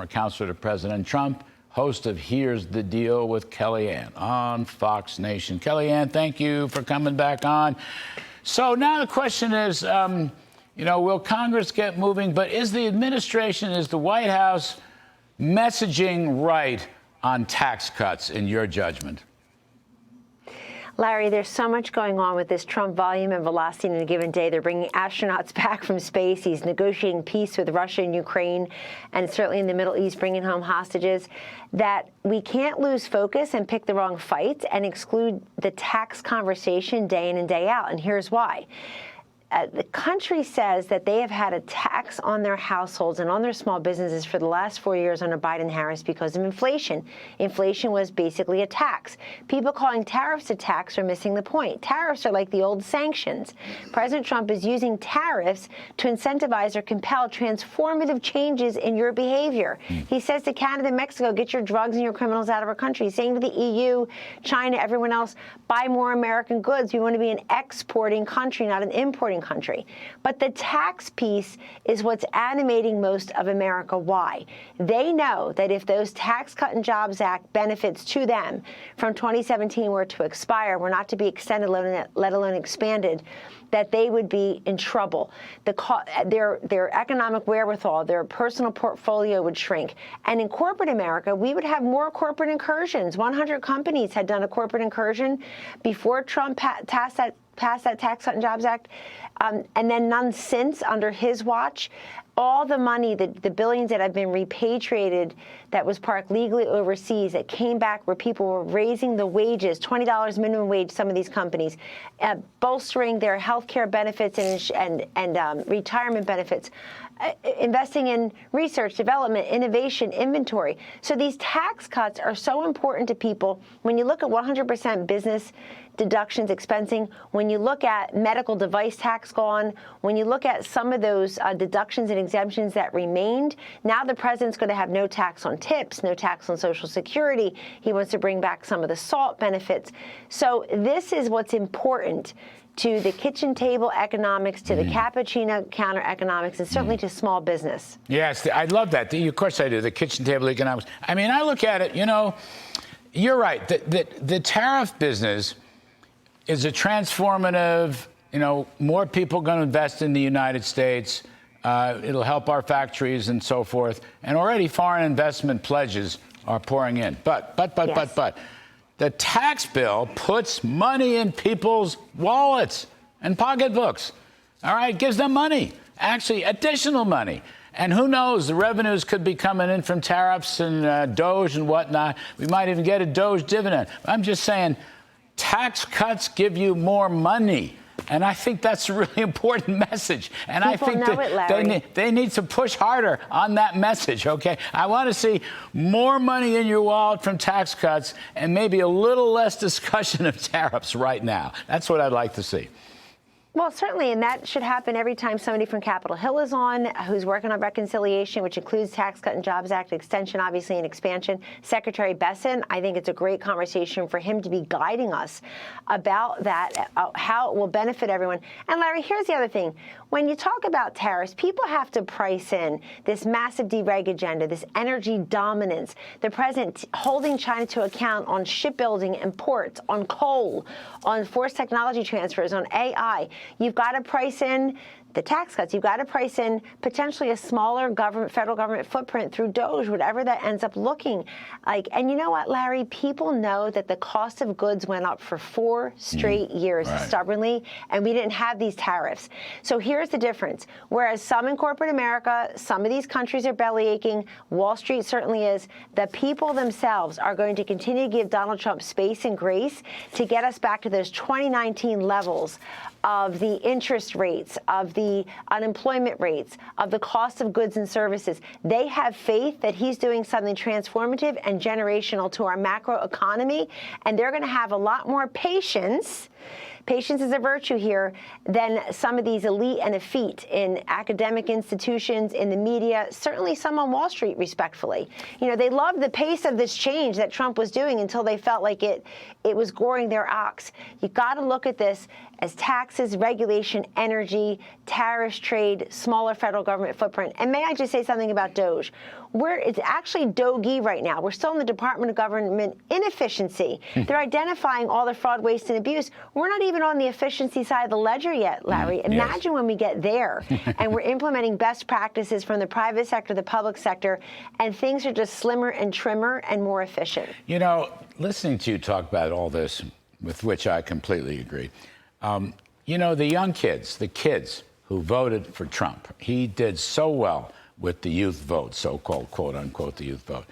former counselor to President Trump, host of Here's the Deal with Kellyanne on Fox Nation. Kellyanne, thank you for coming back on. So now the question is, will Congress get moving? But is the administration, is the White House messaging right on tax cuts, in your judgment? Larry, there's so much going on with this Trump volume and velocity in a given day. They're bringing astronauts back from space. He's negotiating peace with Russia and Ukraine, and certainly in the Middle East, bringing home hostages, that we can't lose focus and pick the wrong fights and exclude the tax conversation day in and day out. And here's why. The country says that they have had a tax on their households and on their small businesses for the last 4 years under Biden-Harris because of inflation. Inflation was basically a tax. People calling tariffs a tax are missing the point. Tariffs are like the old sanctions. President Trump is using tariffs to incentivize or compel transformative changes in your behavior. He says to Canada and Mexico, get your drugs and your criminals out of our country. He's saying to the EU, China, everyone else, buy more American goods. We want to be an exporting country, not an importing country. But the tax piece is what's animating most of America. Why? They know that if those Tax Cut and Jobs Act benefits to them from 2017 were to expire, were not to be extended, let alone expanded, that they would be in trouble. Their economic wherewithal, their personal portfolio would shrink. And in corporate America, we would have more corporate incursions. 100 companies had done a corporate incursion before Trump passed that Tax Cut and Jobs Act, and then none since under his watch. All the money, the billions that have been repatriated that was parked legally overseas, that came back where people were raising the wages, $20 minimum wage, some of these companies, bolstering their health care benefits and retirement benefits, investing in research, development, innovation, inventory. So these tax cuts are so important to people. When you look at 100% business deductions, expensing, when you look at medical device tax gone, when you look at some of those deductions and exemptions that remained, now the president's going to have no tax on tips, no tax on Social Security. He wants to bring back some of the SALT benefits. So this is what's important to the kitchen table economics, to the cappuccino counter economics, and certainly to small business. Yes, I love that. Of course I do, the kitchen table economics. I mean, I look at it, you're right. The tariff business is a transformative, more people going to invest in the United States. It'll help our factories and so forth. And already foreign investment pledges are pouring in. But. The tax bill puts money in people's wallets and pocketbooks. All right, gives them money, actually additional money. And who knows, the revenues could be coming in from tariffs and Doge and whatnot. We might even get a Doge dividend. I'm just saying, tax cuts give you more money. And I think that's a really important message. And People I think that they need to push harder on that message, okay? I want to see more money in your wallet from tax cuts and maybe a little less discussion of tariffs right now. That's what I'd like to see. Well, certainly, and that should happen every time somebody from Capitol Hill is on, who's working on reconciliation, which includes Tax Cut and Jobs Act extension, obviously, and expansion. Secretary Besson, I think it's a great conversation for him to be guiding us about that, how it will benefit everyone. And Larry, here's the other thing. When you talk about tariffs, people have to price in this massive dereg agenda, this energy dominance, the president holding China to account on shipbuilding and ports, on coal, on forced technology transfers, on AI. You've got to price in the tax cuts. You've got to price in potentially a smaller federal government footprint through Doge, whatever that ends up looking like. And you know what, Larry? People know that the cost of goods went up for 4 straight years stubbornly, and we didn't have these tariffs. So here's the difference. Whereas some in corporate America, some of these countries are belly aching, Wall Street certainly is, the people themselves are going to continue to give Donald Trump space and grace to get us back to those 2019 levels of the interest rates, of the unemployment rates, of the cost of goods and services. They have faith that he's doing something transformative and generational to our macro economy, and they're going to have a lot more patience. Patience is a virtue here than some of these elite and effete in academic institutions, in the media, certainly some on Wall Street, respectfully. They loved the pace of this change that Trump was doing until they felt like it was goring their ox. You got to look at this as taxes, regulation, energy, tariffs, trade, smaller federal government footprint. And may I just say something about Doge? it's actually DOGE right now. We're still in the Department of Government Inefficiency. They're identifying all the fraud, waste, and abuse. We're not even on the efficiency side of the ledger yet, Larry. Imagine when we get there and we're implementing best practices from the private sector, the public sector, and things are just slimmer and trimmer and more efficient. You know, listening to you talk about all this, with which I completely agree, you know, the young kids, the kids who voted for Trump, he did so well with the youth vote, so-called, quote unquote, the youth vote.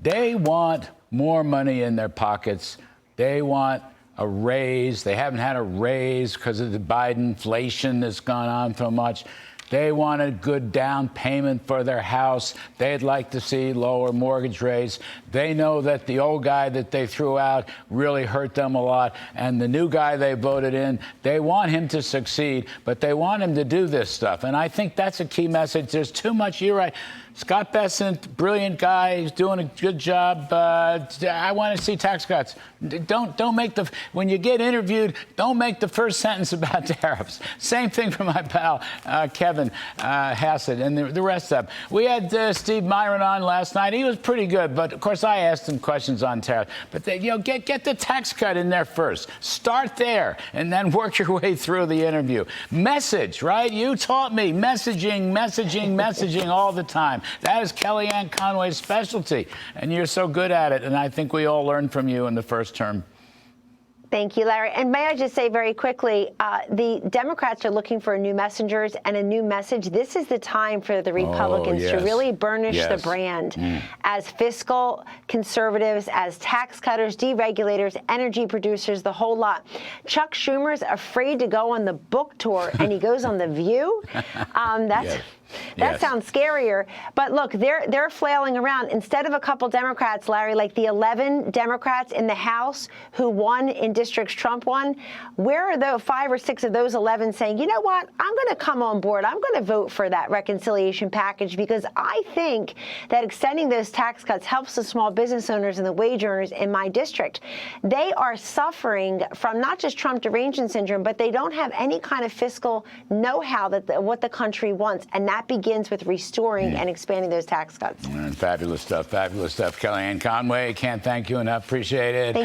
They want more money in their pockets. They want a raise. They haven't had a raise because of the Biden inflation that's gone on so much. They want a good down payment for their house. They'd like to see lower mortgage rates. They know that the old guy that they threw out really hurt them a lot. And the new guy they voted in, they want him to succeed, but they want him to do this stuff. And I think that's a key message. There's too much, you're right. Scott Bessent, brilliant guy, he's doing a good job. I want to see tax cuts. Don't make when you get interviewed, don't make the first sentence about tariffs. Same thing for my pal, Kevin Hassett, and the rest of them. We had Steve Myron on last night. He was pretty good, but of course I asked him questions on tariffs. But get the tax cut in there first. Start there, and then work your way through the interview. Message, right? You taught me messaging all the time. That is Kellyanne Conway's specialty, and you're so good at it, and I think we all learned from you in the first term. Thank you, Larry. And may I just say very quickly, the Democrats are looking for new messengers and a new message. This is the time for the Republicans to really burnish the brand as fiscal conservatives, as tax cutters, deregulators, energy producers, the whole lot. Chuck Schumer's afraid to go on the book tour, and he goes on The View. That sounds scarier. But look, they're flailing around. Instead of a couple Democrats, Larry, like the 11 Democrats in the House who won in districts Trump won, where are the 5 or 6 of those 11 saying, you know what, I'm going to come on board. I'm going to vote for that reconciliation package because I think that extending those tax cuts helps the small business owners and the wage earners in my district. They are suffering from not just Trump derangement syndrome, but they don't have any kind of fiscal know-how that what the country wants. And that begins with restoring and expanding those tax cuts. Fabulous stuff, fabulous stuff. Kellyanne Conway, can't thank you enough. Appreciate it.